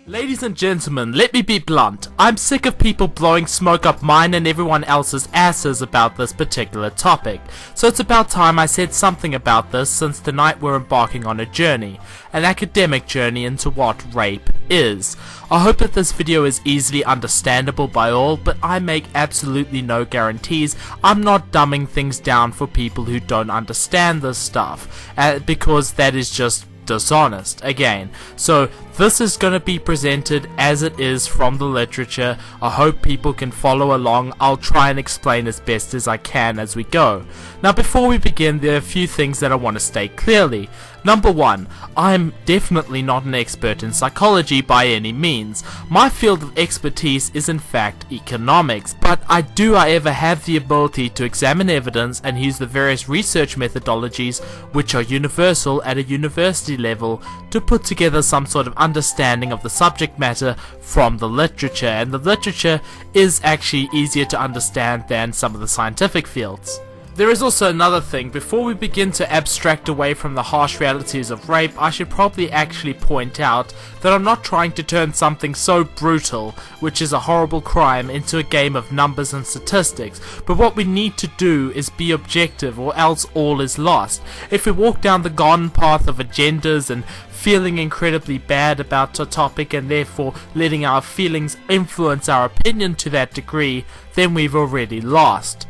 Ladies and gentlemen, let me be blunt. I'm sick of people blowing smoke up mine and everyone else's asses about this particular topic. So it's about time I said something about this, since tonight we're embarking on a journey. An academic journey into what rape is. I hope that this video is easily understandable by all, but I make absolutely no guarantees. I'm not dumbing things down for people who don't understand this stuff, because that is just dishonest again. So this is going to be presented as it is from the literature. I hope people can follow along. I'll try and explain as best as I can as we go. Now, before we begin, there are a few things that I want to state clearly. Number one, I'm definitely not an expert in psychology by any means. My field of expertise is in fact economics, but do I ever have the ability to examine evidence and use the various research methodologies which are universal at a university level to put together some sort of understanding of the subject matter from the literature, and the literature is actually easier to understand than some of the scientific fields. There is also another thing. Before we begin to abstract away from the harsh realities of rape, I should probably actually point out that I'm not trying to turn something so brutal, which is a horrible crime, into a game of numbers and statistics, but what we need to do is be objective, or else all is lost. If we walk down the garden path of agendas and feeling incredibly bad about a topic and therefore letting our feelings influence our opinion to that degree, then we've already lost.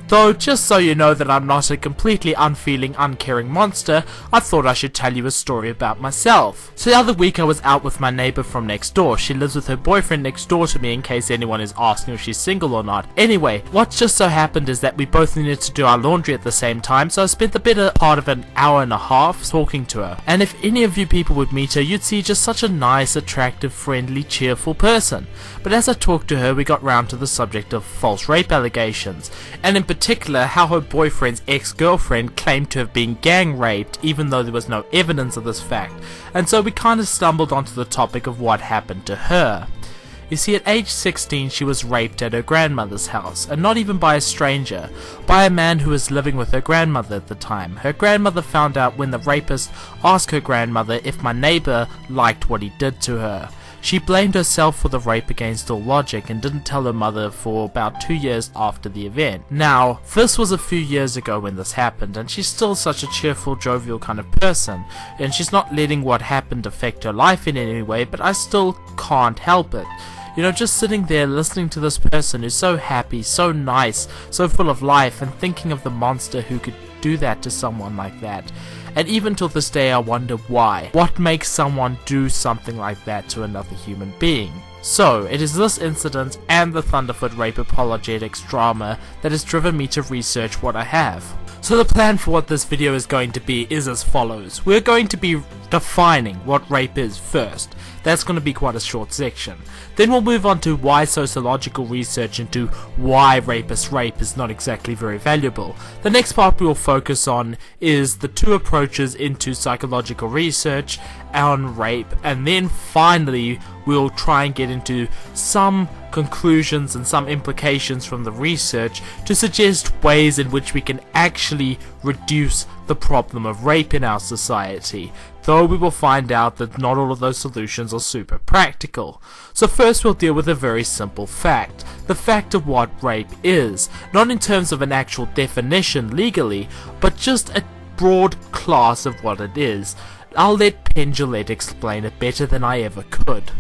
Though, just so you know that I'm not a completely unfeeling, uncaring monster, I thought I should tell you a story about myself. So the other week I was out with my neighbor from next door. She lives with her boyfriend next door to me, in case anyone is asking if she's single or not. Anyway, what just so happened is that we both needed to do our laundry at the same time, so I spent the better part of an hour and a half talking to her. And if any of you people would meet her, you'd see just such a nice, attractive, friendly, cheerful person. But as I talked to her, we got round to the subject of false rape allegations, and in particular how her boyfriend's ex-girlfriend claimed to have been gang raped, even though there was no evidence of this fact. And so we kind of stumbled onto the topic of what happened to her. You see, at age 16 she was raped at her grandmother's house, and not even by a stranger, by a man who was living with her grandmother at the time. Her grandmother found out when the rapist asked her grandmother if my neighbor liked what he did to her. She blamed herself for the rape against all logic and didn't tell her mother for about 2 years after the event. Now, this was a few years ago when this happened, and she's still such a cheerful, jovial kind of person, and she's not letting what happened affect her life in any way, but I still can't help it. You know, just sitting there listening to this person who's so happy, so nice, so full of life, and thinking of the monster who could do that to someone like that. And even till this day I wonder why. What makes someone do something like that to another human being? So, it is this incident and the Thunderfoot rape apologetics drama that has driven me to research what I have. So the plan for what this video is going to be is as follows. We're going to be defining what rape is first. That's going to be quite a short section. Then we'll move on to why sociological research into why rapists rape is not exactly very valuable. The next part we will focus on is the two approaches into psychological research on rape, and then finally we'll try and get into some conclusions and some implications from the research to suggest ways in which we can actually reduce the problem of rape in our society, though we will find out that not all of those solutions are super practical. So first we'll deal with a very simple fact, the fact of what rape is, not in terms of an actual definition legally, but just a broad class of what it is. I'll let Penn Jillette explain it better than I ever could.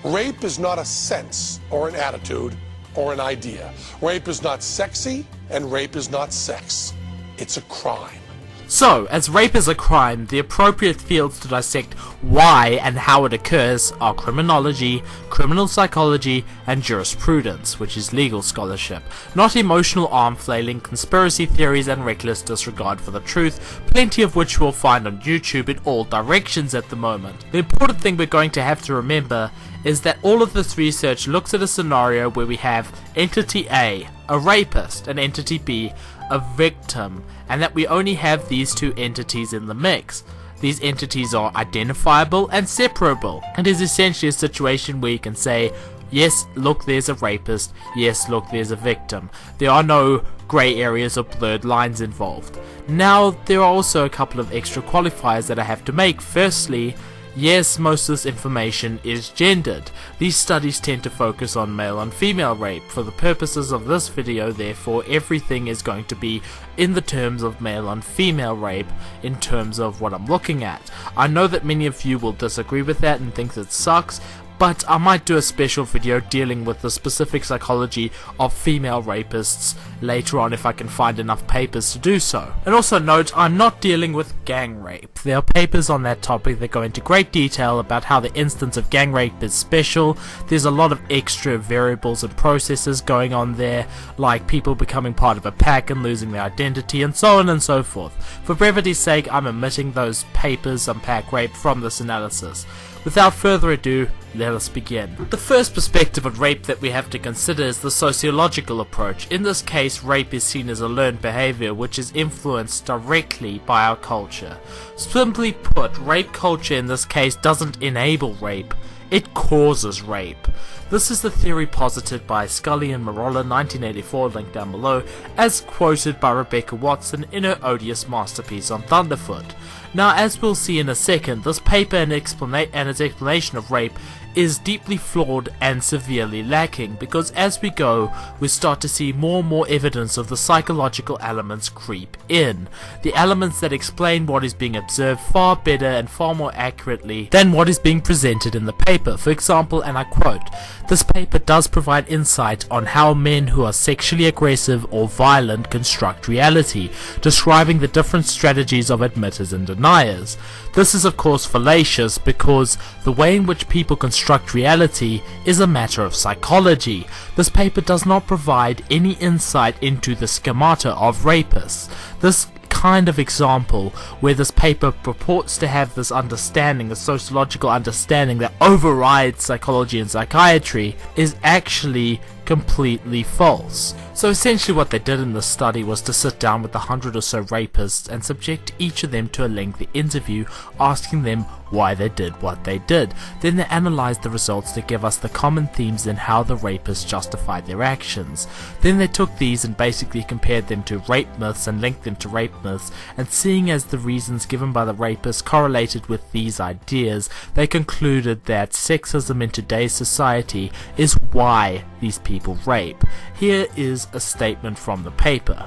Rape is not a sense or an attitude or an idea. Rape is not sexy, and rape is not sex. It's a crime. So, as rape is a crime, the appropriate fields to dissect why and how it occurs are criminology, criminal psychology, and jurisprudence, which is legal scholarship, not emotional arm flailing, conspiracy theories, and reckless disregard for the truth, plenty of which we'll find on YouTube in all directions at the moment. The important thing we're going to have to remember is that all of this research looks at a scenario where we have entity A, a rapist, and entity B, a victim, and that we only have these two entities in the mix. These entities are identifiable and separable. It is essentially a situation where you can say, yes, look, there's a rapist, yes, look, there's a victim. There are no grey areas or blurred lines involved. Now, there are also a couple of extra qualifiers that I have to make. Firstly, Yes, most of this information is gendered. These studies tend to focus on male and female rape. For the purposes of this video, therefore, everything is going to be in the terms of male and female rape in terms of what I'm looking at. I know that many of you will disagree with that and think that sucks, but I might do a special video dealing with the specific psychology of female rapists later on if I can find enough papers to do so. And also note, I'm not dealing with gang rape. There are papers on that topic that go into great detail about how the instance of gang rape is special. There's a lot of extra variables and processes going on there, like people becoming part of a pack and losing their identity and so on and so forth. For brevity's sake, I'm omitting those papers on pack rape from this analysis. Without further ado, let us begin. The first perspective on rape that we have to consider is the sociological approach. In this case, rape is seen as a learned behavior which is influenced directly by our culture. Simply put, rape culture in this case doesn't enable rape, it causes rape. This is the theory posited by Scully and Marola 1984, linked down below, as quoted by Rebecca Watson in her odious masterpiece on Thunderfoot. Now, as we'll see in a second, this paper and its explanation of rape is deeply flawed and severely lacking, because as we go, we start to see more and more evidence of the psychological elements creep in. The elements that explain what is being observed far better and far more accurately than what is being presented in the paper. For example, and I quote, "This paper does provide insight on how men who are sexually aggressive or violent construct reality, describing the different strategies of admitters and deniers. This is of course fallacious because the way in which people construct reality is a matter of psychology. This paper does not provide any insight into the schemata of rapists." This kind of example where this paper purports to have this understanding, a sociological understanding that overrides psychology and psychiatry, is actually completely false. So essentially what they did in this study was to sit down with 100 or so rapists and subject each of them to a lengthy interview asking them why they did what they did. Then they analyzed the results to give us the common themes in how the rapists justified their actions. Then they took these and basically compared them to rape myths and linked them to rape myths, and seeing as the reasons given by the rapists correlated with these ideas, they concluded that sexism in today's society is why these people rape. Here is a statement from the paper.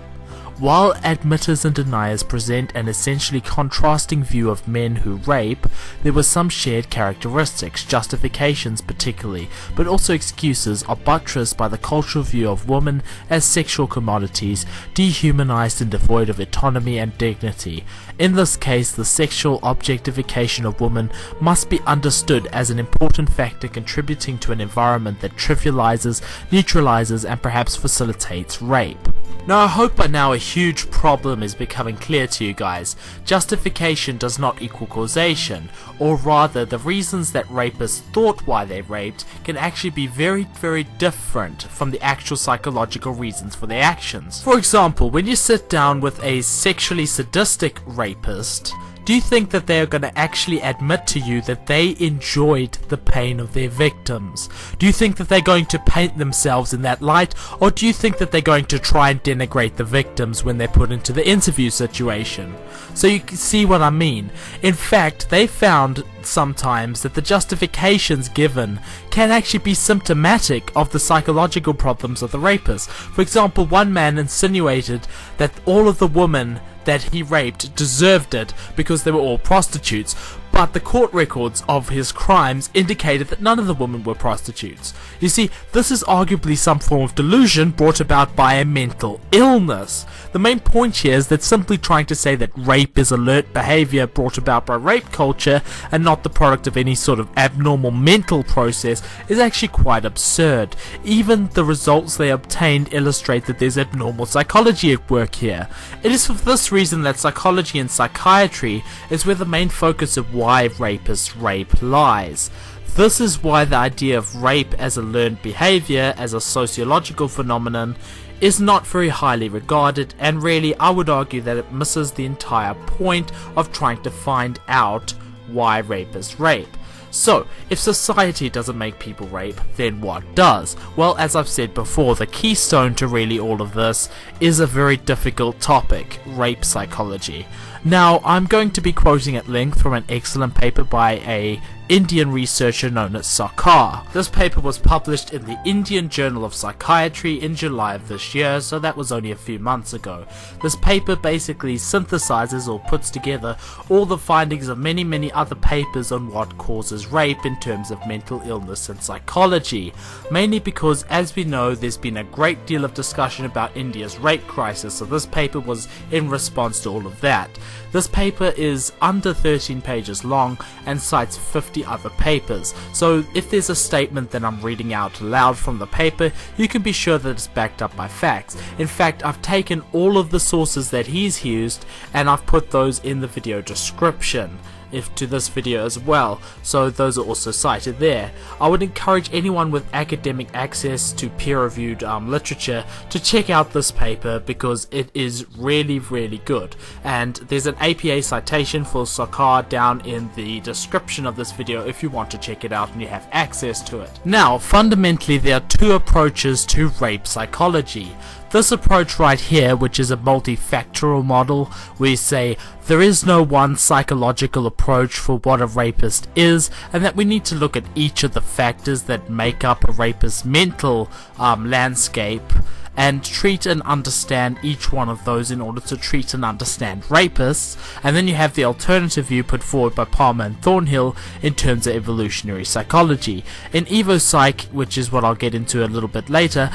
While admitters and deniers present an essentially contrasting view of men who rape, there were some shared characteristics, justifications particularly, but also excuses are buttressed by the cultural view of women as sexual commodities, dehumanized and devoid of autonomy and dignity. In this case, the sexual objectification of women must be understood as an important factor contributing to an environment that trivializes, neutralizes, and perhaps facilitates rape. Now, I hope by now a huge problem is becoming clear to you guys. Justification does not equal causation, or rather, the reasons that rapists thought why they raped can actually be very, very different from the actual psychological reasons for their actions. For example, when you sit down with a sexually sadistic rapist, do you think that they are going to actually admit to you that they enjoyed the pain of their victims? Do you think that they're going to paint themselves in that light, or do you think that they're going to try and denigrate the victims when they're put into the interview situation? So you can see what I mean. In fact, they found sometimes that the justifications given can actually be symptomatic of the psychological problems of the rapist. For example, one man insinuated that all of the women that he raped deserved it because they were all prostitutes, but the court records of his crimes indicated that none of the women were prostitutes. You see, this is arguably some form of delusion brought about by a mental illness. The main point here is that simply trying to say that rape is alert behavior brought about by rape culture and not the product of any sort of abnormal mental process is actually quite absurd. Even the results they obtained illustrate that there's abnormal psychology at work here. It is for this reason that psychology and psychiatry is where the main focus of why rapists rape lies. This is why the idea of rape as a learned behavior, as a sociological phenomenon, is not very highly regarded, and really I would argue that it misses the entire point of trying to find out why rapists rape. So, if society doesn't make people rape, then what does? Well, as I've said before, the keystone to really all of this is a very difficult topic, rape psychology. Now, I'm going to be quoting at length from an excellent paper by a Indian researcher known as Sarkar. This paper was published in the Indian Journal of Psychiatry in July of this year, so that was only a few months ago. This paper basically synthesizes or puts together all the findings of many other papers on what causes rape in terms of mental illness and psychology, mainly because, as we know, there's been a great deal of discussion about India's rape crisis, so this paper was in response to all of that. This paper is under 13 pages long and cites 50 other papers, so if there's a statement that I'm reading out loud from the paper, you can be sure that it's backed up by facts. In fact, I've taken all of the sources that he's used and I've put those in the video description to this video as well, so those are also cited there. I would encourage anyone with academic access to peer-reviewed literature to check out this paper because it is really good, and there's an APA citation for Sarkar down in the description of this video if you want to check it out and you have access to it. Now, fundamentally there are two approaches to rape psychology. This approach right here, which is a multifactorial model, we say there is no one psychological approach for what a rapist is, and that we need to look at each of the factors that make up a rapist's mental landscape and treat and understand each one of those in order to treat and understand rapists. And then you have the alternative view put forward by Palmer and Thornhill in terms of evolutionary psychology. In Evo Psych, which is what I'll get into a little bit later,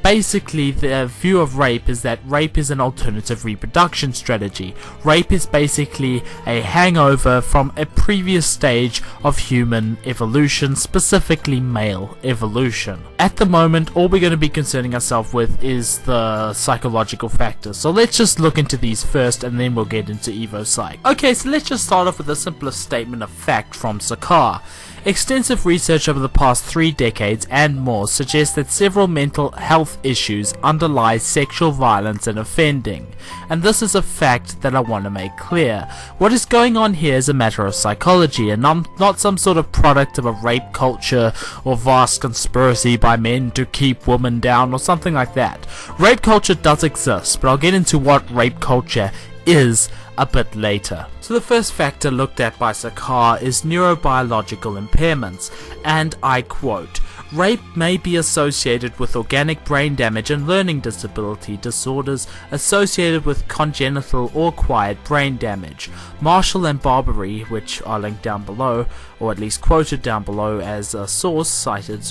basically the view of rape is that rape is an alternative reproduction strategy. Rape is basically a hangover from a previous stage of human evolution, specifically male evolution. At the moment, all we're going to be concerning ourselves with is the psychological factors. So let's just look into these first and then we'll get into Evo Psych. Okay, so let's just start off with the simplest statement of fact from Sarkar. Extensive research over the past 3 decades and more suggests that several mental health issues underlie sexual violence and offending. And this is a fact that I want to make clear. What is going on here is a matter of psychology and not some sort of product of a rape culture or vast conspiracy by men to keep women down or something like that. Rape culture does exist, but I'll get into what rape culture is a bit later. So the first factor looked at by Sarkar is neurobiological impairments, and I quote, "Rape may be associated with organic brain damage and learning disability disorders associated with congenital or acquired brain damage." Marshall and Barbaree, which are linked down below, or at least quoted down below as a source cited,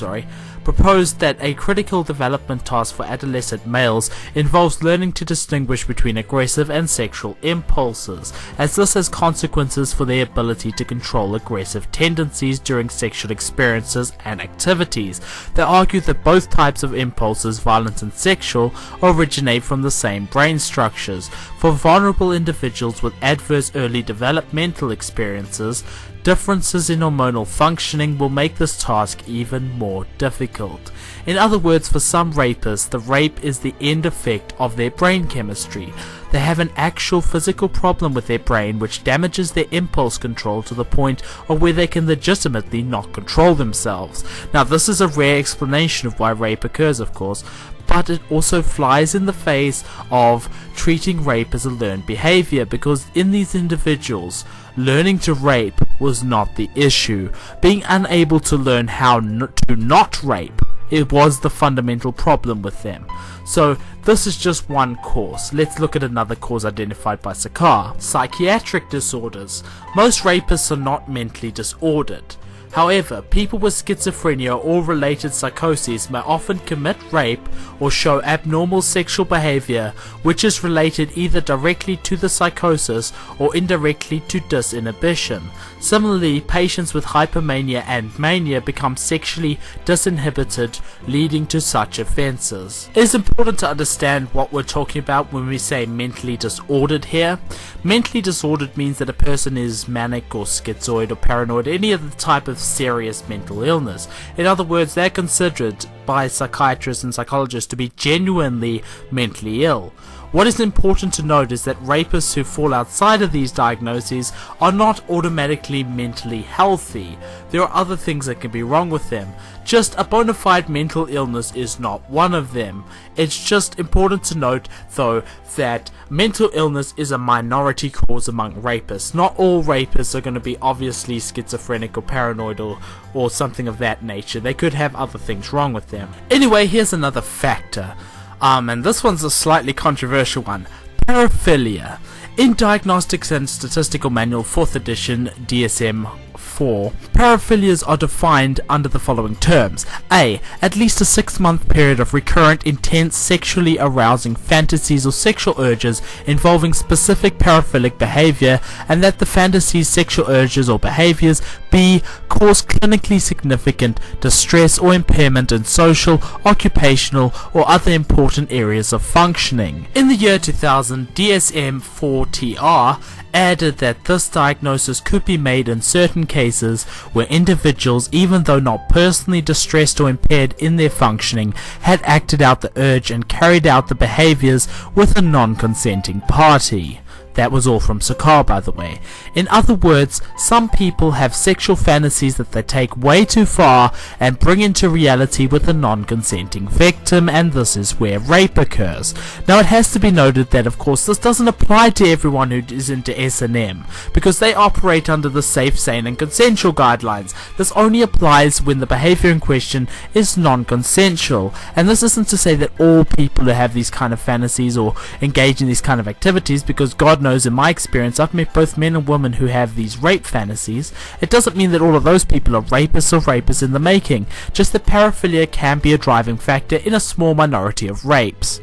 proposed that a critical development task for adolescent males involves learning to distinguish between aggressive and sexual impulses, as this has consequences for their ability to control aggressive tendencies during sexual experiences and activities. They argue that both types of impulses, violent and sexual, originate from the same brain structures. For vulnerable individuals with adverse early developmental experiences, differences in hormonal functioning will make this task even more difficult. In other words, for some rapists, the rape is the end effect of their brain chemistry. They have an actual physical problem with their brain which damages their impulse control to the point of where they can legitimately not control themselves. Now, this is a rare explanation of why rape occurs, of course, but it also flies in the face of treating rape as a learned behavior, because in these individuals, learning to rape was not the issue. Being unable to learn how to not rape, it was the fundamental problem with them. So this is just one cause. Let's look at another cause identified by Sarkar. Psychiatric disorders. Most rapists are not mentally disordered. However, people with schizophrenia or related psychoses may often commit rape or show abnormal sexual behavior which is related either directly to the psychosis or indirectly to disinhibition. Similarly, patients with hypomania and mania become sexually disinhibited, leading to such offences. It is important to understand what we're talking about when we say mentally disordered here. Mentally disordered means that a person is manic or schizoid or paranoid, any other type of serious mental illness. In other words, they're considered by psychiatrists and psychologists to be genuinely mentally ill. What is important to note is that rapists who fall outside of these diagnoses are not automatically mentally healthy. There are other things that can be wrong with them. Just a bona fide mental illness is not one of them. It's just important to note, though, that mental illness is a minority cause among rapists. Not all rapists are going to be obviously schizophrenic or paranoid or something of that nature. They could have other things wrong with them. Anyway, here's another factor. And this one's a slightly controversial one. Paraphilia. In Diagnostics and Statistical Manual 4th edition DSM-4, paraphilias are defined under the following terms. A. At least a 6-month period of recurrent, intense, sexually arousing fantasies or sexual urges involving specific paraphilic behavior, and that the fantasies, sexual urges, or behaviors B. Cause clinically significant distress or impairment in social, occupational, or other important areas of functioning. In the year 2000, DSM-4-TR added that this diagnosis could be made in certain cases where individuals, even though not personally distressed or impaired in their functioning, had acted out the urge and carried out the behaviors with a non-consenting party. That was all from Sarkar, by the way. In other words, some people have sexual fantasies that they take way too far and bring into reality with a non-consenting victim, and this is where rape occurs. Now, it has to be noted that, of course, this doesn't apply to everyone who is into S&M, because they operate under the safe, sane, and consensual guidelines. This only applies when the behavior in question is non-consensual, and this isn't to say that all people who have these kind of fantasies or engage in these kind of activities, because God knows, in my experience, I've met both men and women who have these rape fantasies. It doesn't mean that all of those people are rapists or rapists in the making, just that paraphilia can be a driving factor in a small minority of rapes.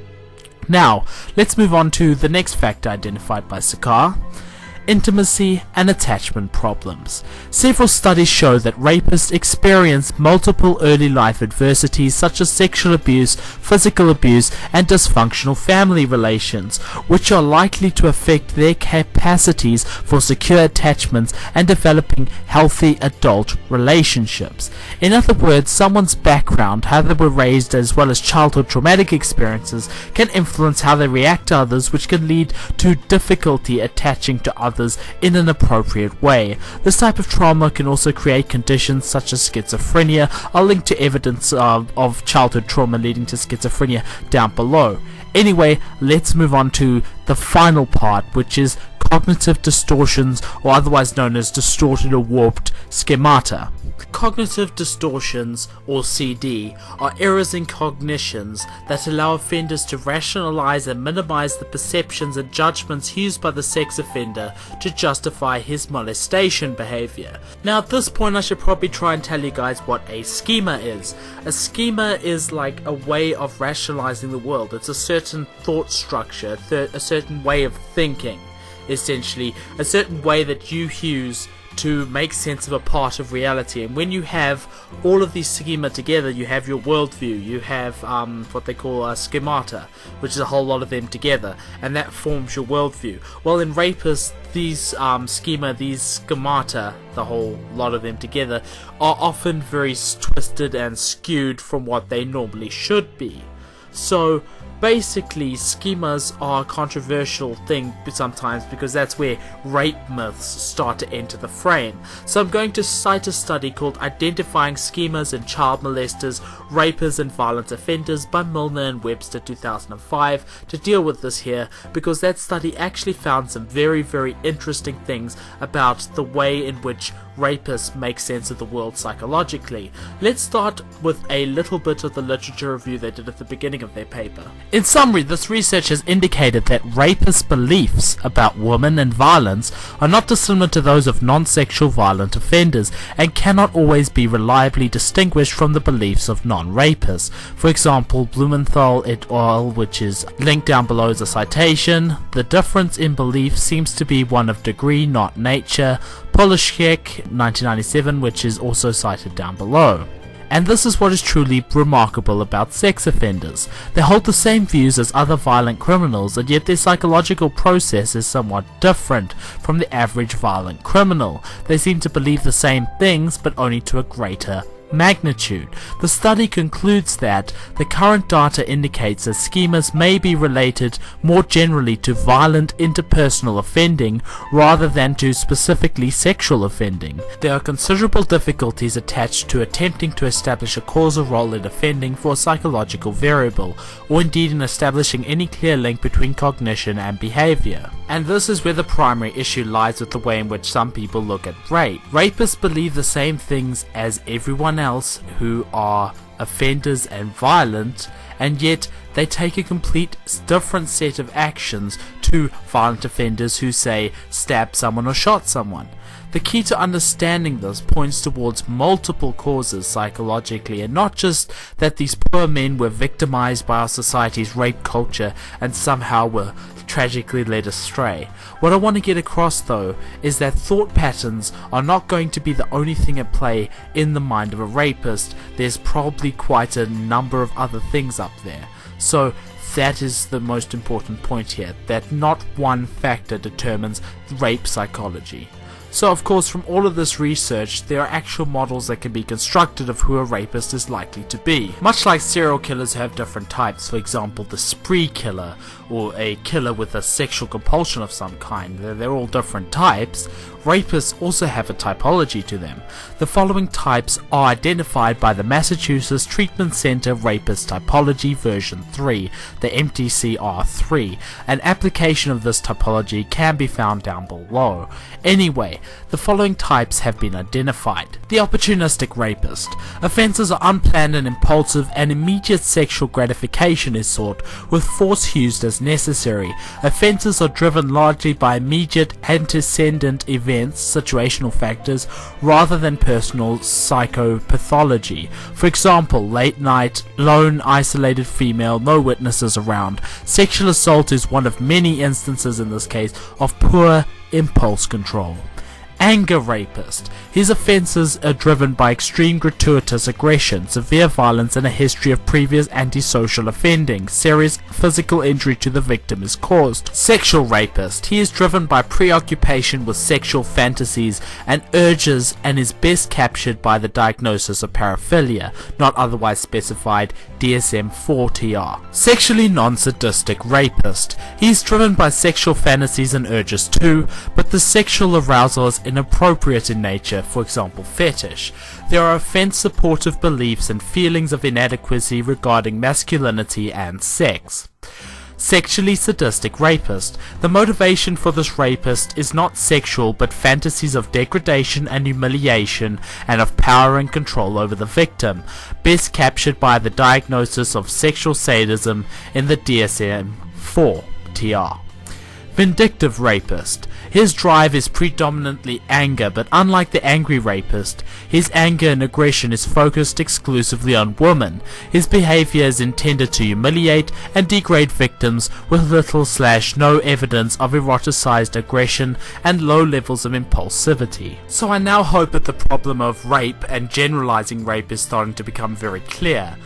Now, let's move on to the next factor identified by Sarkar: intimacy and attachment problems. Several studies show that rapists experience multiple early life adversities such as sexual abuse, physical abuse, and dysfunctional family relations, which are likely to affect their capacities for secure attachments and developing healthy adult relationships. In other words, someone's background, how they were raised, as well as childhood traumatic experiences, can influence how they react to others, which can lead to difficulty attaching to others in an appropriate way. This type of trauma can also create conditions such as schizophrenia. I'll link to evidence of childhood trauma leading to schizophrenia down below. Anyway, let's move on to the final part, which is cognitive distortions, or otherwise known as distorted or warped schemata. Cognitive distortions, or CD, are errors in cognitions that allow offenders to rationalize and minimize the perceptions and judgments used by the sex offender to justify his molestation behavior. Now, at this point, I should probably try and tell you guys what a schema is. A schema is like a way of rationalizing the world. It's a certain thought structure, a certain way of thinking, essentially, a certain way that you use to make sense of a part of reality. And when you have all of these schema together, you have your worldview, you have what they call schemata, which is a whole lot of them together, and that forms your worldview. Well, in rapists, these schemata, the whole lot of them together, are often very twisted and skewed from what they normally should be. So basically, schemas are a controversial thing sometimes because that's where rape myths start to enter the frame. So I'm going to cite a study called Identifying Schemas in Child Molesters, Rapers and Violent Offenders by Milner and Webster 2005 to deal with this here, because that study actually found some very, very interesting things about the way in which rapists make sense of the world psychologically. Let's start with a little bit of the literature review they did at the beginning of their paper. In summary, this research has indicated that rapists' beliefs about women and violence are not dissimilar to those of non-sexual violent offenders and cannot always be reliably distinguished from the beliefs of non-rapists. For example, Blumenthal et al., which is linked down below as a citation, the difference in belief seems to be one of degree, not nature. Polishek, 1997, which is also cited down below. And this is what is truly remarkable about sex offenders. They hold the same views as other violent criminals, and yet their psychological process is somewhat different from the average violent criminal. They seem to believe the same things, but only to a greater magnitude. The study concludes that the current data indicates that schemas may be related more generally to violent interpersonal offending rather than to specifically sexual offending. There are considerable difficulties attached to attempting to establish a causal role in offending for a psychological variable, or indeed in establishing any clear link between cognition and behavior. And this is where the primary issue lies with the way in which some people look at rape. Rapists believe the same things as everyone else who are offenders and violent, and yet they take a complete different set of actions to violent offenders who, say, stabbed someone or shot someone. The key to understanding this points towards multiple causes psychologically, and not just that these poor men were victimized by our society's rape culture and somehow were tragically led astray. What I want to get across though is that thought patterns are not going to be the only thing at play in the mind of a rapist. There's probably quite a number of other things up there. So that is the most important point here, that not one factor determines rape psychology. So of course, from all of this research, there are actual models that can be constructed of who a rapist is likely to be. Much like serial killers have different types, for example the spree killer, or a killer with a sexual compulsion of some kind, they're all different types. Rapists also have a typology to them. The following types are identified by the Massachusetts Treatment Center Rapist Typology version 3, the MTCR3. An application of this typology can be found down below. Anyway, the following types have been identified. The opportunistic rapist. Offenses are unplanned and impulsive, and immediate sexual gratification is sought, with force used as necessary. Offenses are driven largely by immediate antecedent events, situational factors, rather than personal psychopathology. For example, late night, lone, isolated female, no witnesses around. Sexual assault is one of many instances in this case of poor impulse control. Anger rapist. His offences are driven by extreme gratuitous aggression, severe violence, and a history of previous antisocial offending. Serious physical injury to the victim is caused. Sexual rapist. He is driven by preoccupation with sexual fantasies and urges, and is best captured by the diagnosis of paraphilia, not otherwise specified, DSM-4-TR. Sexually non-sadistic rapist. He is driven by sexual fantasies and urges too, but the sexual arousal is inappropriate in nature, for example fetish. There are offense-supportive beliefs and feelings of inadequacy regarding masculinity and sex. Sexually sadistic rapist. The motivation for this rapist is not sexual but fantasies of degradation and humiliation and of power and control over the victim, best captured by the diagnosis of sexual sadism in the DSM-4-TR. Vindictive rapist. His drive is predominantly anger, but unlike the angry rapist, his anger and aggression is focused exclusively on women. His behavior is intended to humiliate and degrade victims with little/no evidence of eroticized aggression and low levels of impulsivity. So I now hope that the problem of rape and generalizing rape is starting to become very clear.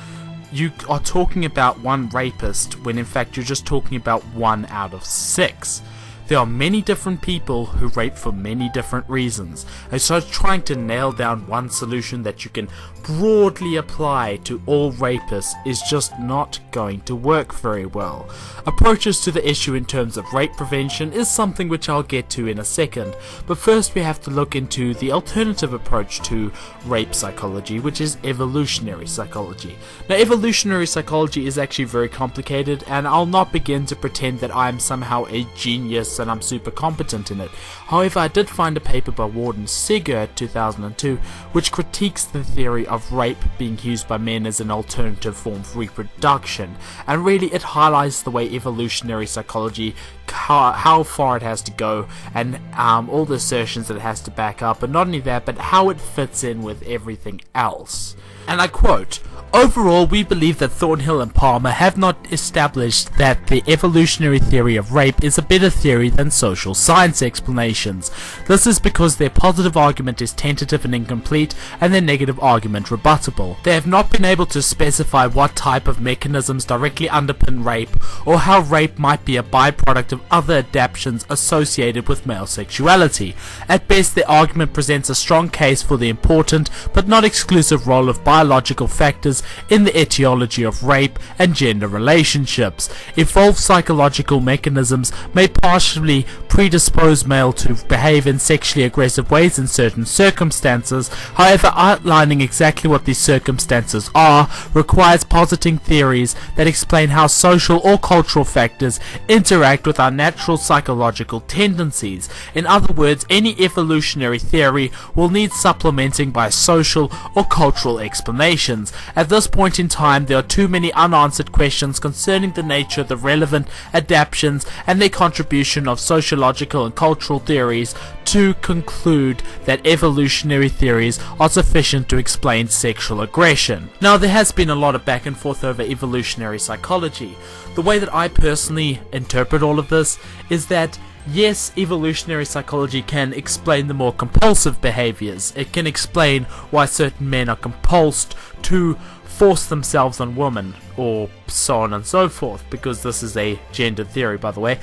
You are talking about one rapist when in fact you're just talking about 1 out of 6. There are many different people who rape for many different reasons, and so trying to nail down one solution that you can broadly apply to all rapists is just not going to work very well. Approaches to the issue in terms of rape prevention is something which I'll get to in a second, but first we have to look into the alternative approach to rape psychology, which is evolutionary psychology. Now, evolutionary psychology is actually very complicated, and I'll not begin to pretend that I'm somehow a genius and I'm super competent in it. However, I did find a paper by Warden Siegert 2002 which critiques the theory of rape being used by men as an alternative form of reproduction, and really it highlights the way evolutionary psychology, how far it has to go, and all the assertions that it has to back up, but not only that, but how it fits in with everything else. And I quote, "Overall, we believe that Thornhill and Palmer have not established that the evolutionary theory of rape is a better theory than social science explanations. This is because their positive argument is tentative and incomplete, and their negative argument rebuttable. They have not been able to specify what type of mechanisms directly underpin rape, or how rape might be a byproduct of other adaptations associated with male sexuality. At best, their argument presents a strong case for the important but not exclusive role of biological factors in the etiology of rape and gender relationships. Evolved psychological mechanisms may partially predispose male to behave in sexually aggressive ways in certain circumstances. However, outlining exactly what these circumstances are requires positing theories that explain how social or cultural factors interact with our natural psychological tendencies. In other words, any evolutionary theory will need supplementing by social or cultural explanations. At this point in time, there are too many unanswered questions concerning the nature of the relevant adaptations and their contribution of sociological and cultural theories to conclude that evolutionary theories are sufficient to explain sexual aggression. Now, there has been a lot of back and forth over evolutionary psychology. The way that I personally interpret all of this is that yes, evolutionary psychology can explain the more compulsive behaviors. It can explain why certain men are compulsed to force themselves on women, or so on and so forth, because this is a gender theory, by the way.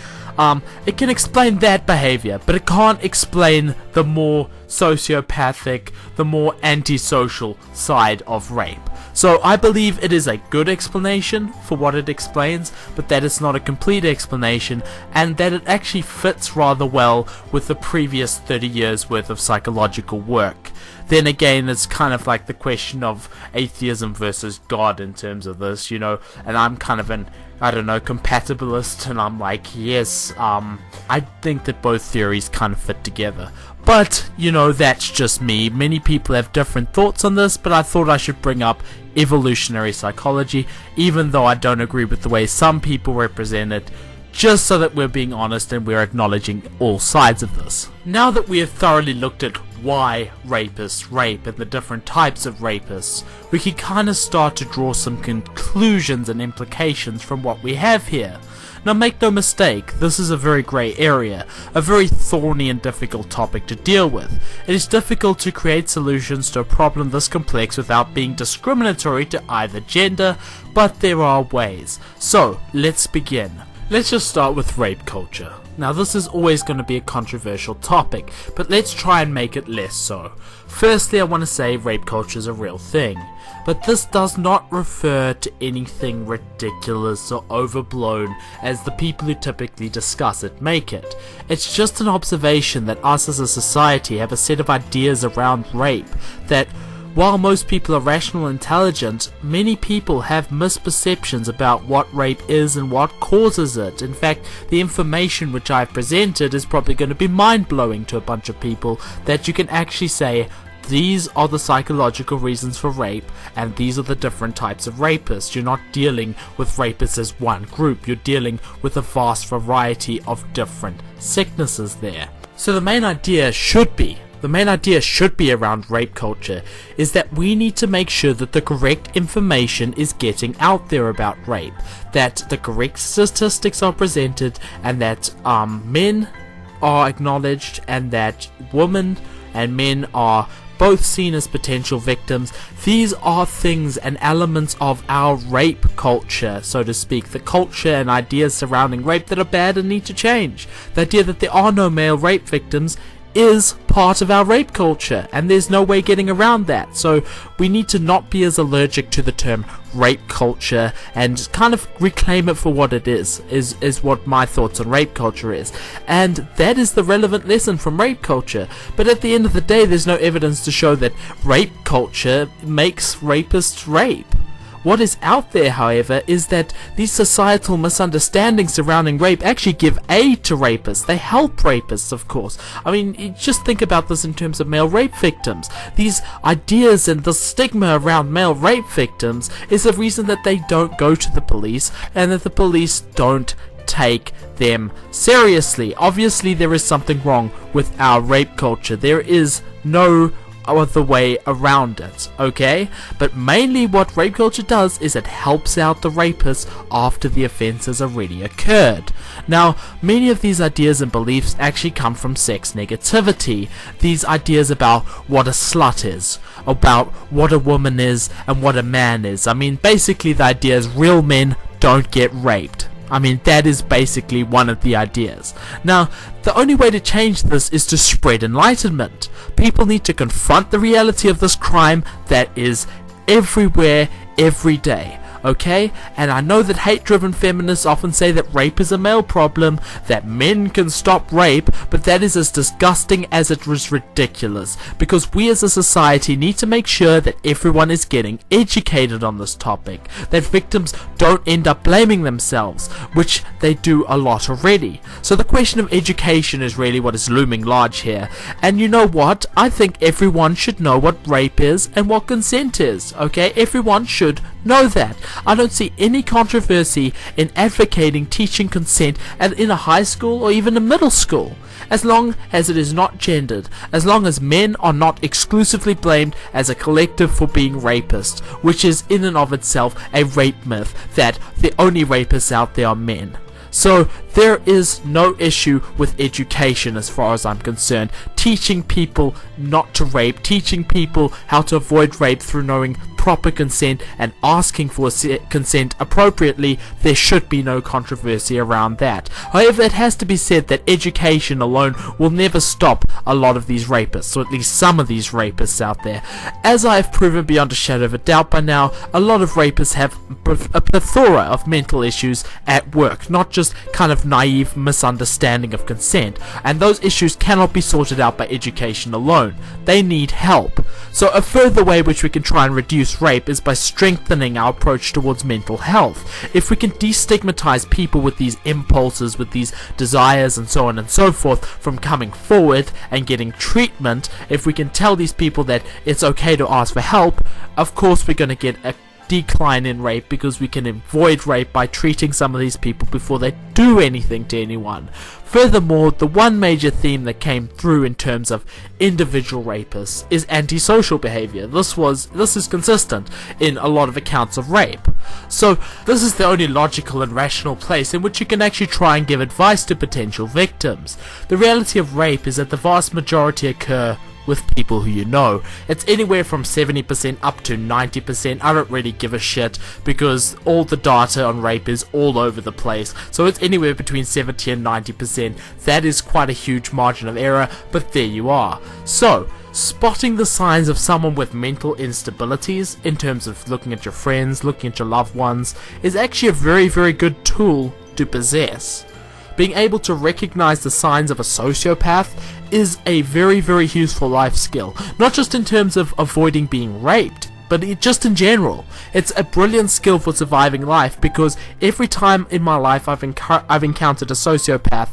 It can explain that behavior, but it can't explain the more sociopathic, the more antisocial side of rape. So I believe it is a good explanation for what it explains, but that it's not a complete explanation, and that it actually fits rather well with the previous 30 years worth of psychological work. Then again, it's kind of like the question of atheism versus God in terms of this, and I'm kind of an, compatibilist, and I'm like, yes, I think that both theories kind of fit together. But, that's just me. Many people have different thoughts on this, but I thought I should bring up evolutionary psychology, even though I don't agree with the way some people represent it, just so that we're being honest and we're acknowledging all sides of this. Now that we have thoroughly looked at why rapists rape and the different types of rapists, we can kind of start to draw some conclusions and implications from what we have here. Now, make no mistake, this is a very grey area, a very thorny and difficult topic to deal with. It is difficult to create solutions to a problem this complex without being discriminatory to either gender, but there are ways. So, let's begin. Let's just start with rape culture. Now, this is always going to be a controversial topic, but let's try and make it less so. Firstly, I want to say rape culture is a real thing, but this does not refer to anything ridiculous or overblown as the people who typically discuss it make it. It's just an observation that us as a society have a set of ideas around rape that, while most people are rational and intelligent, many people have misperceptions about what rape is and what causes it. In fact, the information which I've presented is probably going to be mind-blowing to a bunch of people, that you can actually say, these are the psychological reasons for rape, and these are the different types of rapists. You're not dealing with rapists as one group, you're dealing with a vast variety of different sicknesses there. So the main idea should be around rape culture is that we need to make sure that the correct information is getting out there about rape, that the correct statistics are presented, and that men are acknowledged, and that women and men are both seen as potential victims. These are things and elements of our rape culture, so to speak, the culture and ideas surrounding rape that are bad and need to change. The idea that there are no male rape victims is part of our rape culture, and there's no way getting around that. So we need to not be as allergic to the term rape culture and kind of reclaim it for what it is what my thoughts on rape culture is. And that is the relevant lesson from rape culture. But at the end of the day, there's no evidence to show that rape culture makes rapists rape. What is out there, however, is that these societal misunderstandings surrounding rape actually give aid to rapists. They help rapists, of course. I mean, you just think about this in terms of male rape victims. These ideas and the stigma around male rape victims is the reason that they don't go to the police, and that the police don't take them seriously. Obviously, there is something wrong with our rape culture. There is no other way around it, okay? But mainly what rape culture does is it helps out the rapist after the offense has already occurred. Now, many of these ideas and beliefs actually come from sex negativity. These ideas about what a slut is, about what a woman is, and what a man is. I mean, basically the idea is real men don't get raped. I mean, that is basically one of the ideas. Now, the only way to change this is to spread enlightenment. People need to confront the reality of this crime that is everywhere, every day. Okay? And I know that hate-driven feminists often say that rape is a male problem, that men can stop rape, but that is as disgusting as it was ridiculous, because we as a society need to make sure that everyone is getting educated on this topic, that victims don't end up blaming themselves, which they do a lot already. So the question of education is really what is looming large here, and you know what? I think everyone should know what rape is and what consent is, okay? Everyone should know that. I don't see any controversy in advocating teaching consent in a high school or even a middle school, as long as it is not gendered, as long as men are not exclusively blamed as a collective for being rapists, which is in and of itself a rape myth, that the only rapists out there are men. So there is no issue with education as far as I'm concerned. Teaching people not to rape, teaching people how to avoid rape through knowing proper consent and asking for consent appropriately, there should be no controversy around that. However, it has to be said that education alone will never stop a lot of these rapists, or at least some of these rapists out there. As I have proven beyond a shadow of a doubt by now, a lot of rapists have a plethora of mental issues at work, not just kind of naive misunderstanding of consent, and those issues cannot be sorted out by education alone. They need help. So a further way which we can try and reduce rape is by strengthening our approach towards mental health. If we can destigmatize people with these impulses, with these desires and so on and so forth from coming forward and getting treatment, if we can tell these people that it's okay to ask for help, of course we're going to get a decline in rape, because we can avoid rape by treating some of these people before they do anything to anyone. Furthermore, the one major theme that came through in terms of individual rapists is antisocial behavior. This is consistent in a lot of accounts of rape. So this is the only logical and rational place in which you can actually try and give advice to potential victims. The reality of rape is that the vast majority occur with people who you know. It's anywhere from 70% up to 90%. I don't really give a shit, because all the data on rape is all over the place. So it's anywhere between 70 and 90%. That is quite a huge margin of error, but there you are. So, spotting the signs of someone with mental instabilities, in terms of looking at your friends, looking at your loved ones, is actually a very, very good tool to possess. Being able to recognize the signs of a sociopath is a very, very useful life skill. Not just in terms of avoiding being raped, but just in general. It's a brilliant skill for surviving life, because every time in my life I've encountered a sociopath,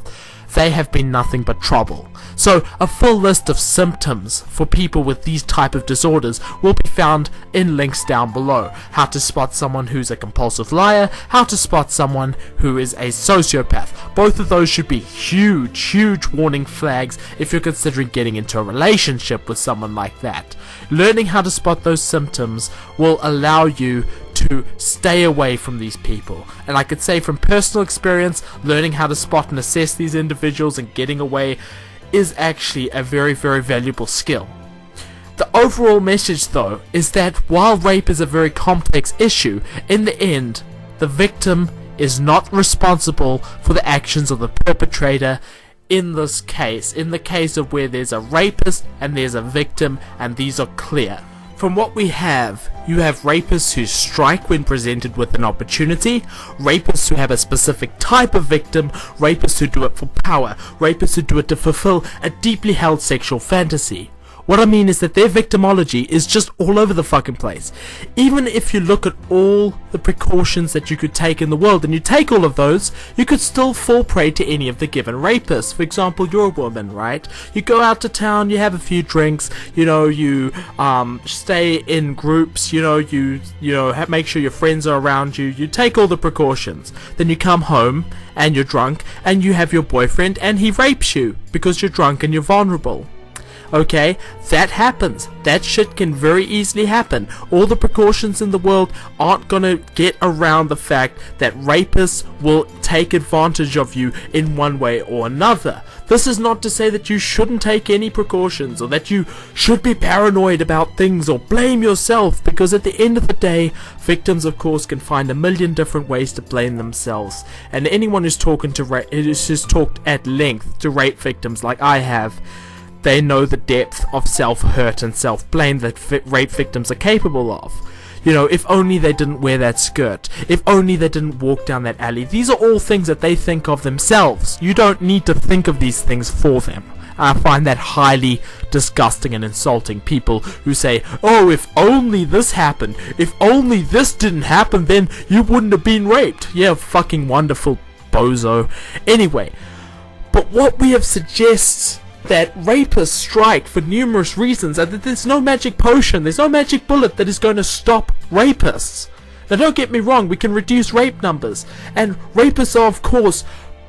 they have been nothing but trouble. So a full list of symptoms for people with these type of disorders will be found in links down below. How to spot someone who's a compulsive liar, how to spot someone who is a sociopath. Both of those should be huge, huge warning flags if you're considering getting into a relationship with someone like that. Learning how to spot those symptoms will allow you to stay away from these people. And I could say from personal experience, learning how to spot and assess these individuals and getting away is actually a very, very valuable skill. The overall message, though, is that while rape is a very complex issue, in the end, the victim is not responsible for the actions of the perpetrator. In this case, in the case of where there's a rapist and there's a victim, and these are clear. From what we have, you have rapists who strike when presented with an opportunity, rapists who have a specific type of victim, rapists who do it for power, rapists who do it to fulfill a deeply held sexual fantasy. What I mean is that their victimology is just all over the fucking place. Even if you look at all the precautions that you could take in the world, and you take all of those, you could still fall prey to any of the given rapists. For example, you're a woman, right? You go out to town, you have a few drinks, you stay in groups, make sure your friends are around you, you take all the precautions. Then you come home, and you're drunk, and you have your boyfriend, and he rapes you, because you're drunk and you're vulnerable. Okay, that happens. That shit can very easily happen. All the precautions in the world aren't gonna get around the fact that rapists will take advantage of you in one way or another. This is not to say that you shouldn't take any precautions, or that you should be paranoid about things, or blame yourself, because at the end of the day, victims of course can find a million different ways to blame themselves. And anyone who's talked at length to rape victims like I have, they know the depth of self-hurt and self-blame that rape victims are capable of. You know, if only they didn't wear that skirt, if only they didn't walk down that alley. These are all things that they think of themselves. You don't need to think of these things for them. I find that highly disgusting and insulting. People who say, oh, if only this happened, if only this didn't happen, then you wouldn't have been raped. Yeah, fucking wonderful bozo. Anyway, but what we have suggests that rapists strike for numerous reasons, and that there's no magic potion, there's no magic bullet that is going to stop rapists. Now don't get me wrong, we can reduce rape numbers, and rapists are of course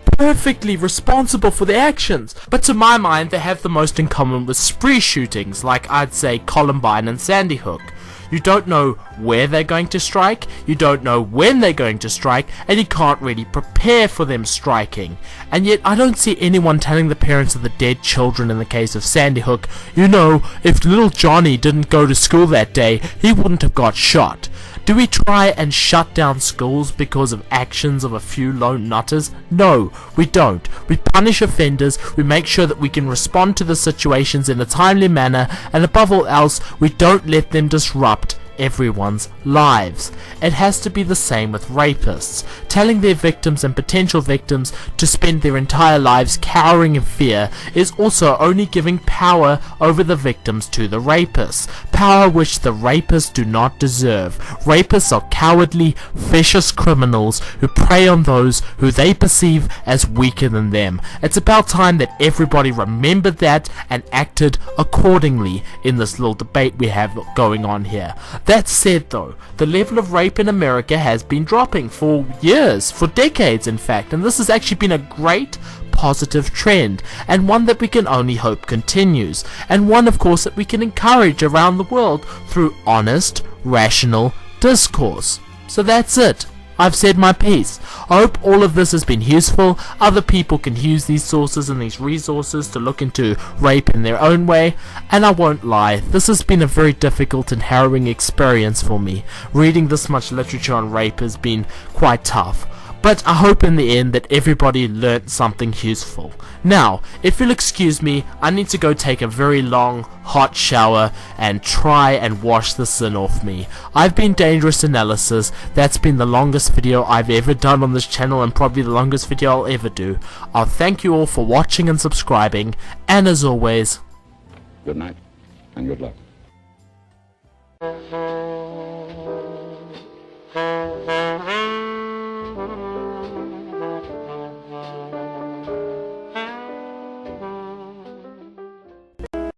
perfectly responsible for their actions, but to my mind they have the most in common with spree shootings like I'd say Columbine and Sandy Hook. You don't know where they're going to strike, you don't know when they're going to strike, and you can't really prepare for them striking. And yet I don't see anyone telling the parents of the dead children in the case of Sandy Hook, you know, if little Johnny didn't go to school that day, he wouldn't have got shot. Do we try and shut down schools because of actions of a few lone nutters? No, we don't. We punish offenders, we make sure that we can respond to the situations in a timely manner, and above all else, we don't let them disrupt everyone's lives. It has to be the same with rapists. Telling their victims and potential victims to spend their entire lives cowering in fear is also only giving power over the victims to the rapists, power which the rapists do not deserve. Rapists are cowardly, vicious criminals who prey on those who they perceive as weaker than them. It's about time that everybody remembered that and acted accordingly in this little debate we have going on here. That said though, the level of rape in America has been dropping for years, for decades in fact, and this has actually been a great positive trend, and one that we can only hope continues, and one of course that we can encourage around the world through honest, rational discourse. So that's it. I've said my piece. I hope all of this has been useful. Other people can use these sources and these resources to look into rape in their own way, and I won't lie, this has been a very difficult and harrowing experience for me. Reading this much literature on rape has been quite tough. But I hope in the end that everybody learnt something useful. Now, if you'll excuse me, I need to go take a very long, hot shower and try and wash the sin off me. I've been Dangerous Analysis. That's been the longest video I've ever done on this channel, and probably the longest video I'll ever do. I'll thank you all for watching and subscribing, and as always, good night and good luck.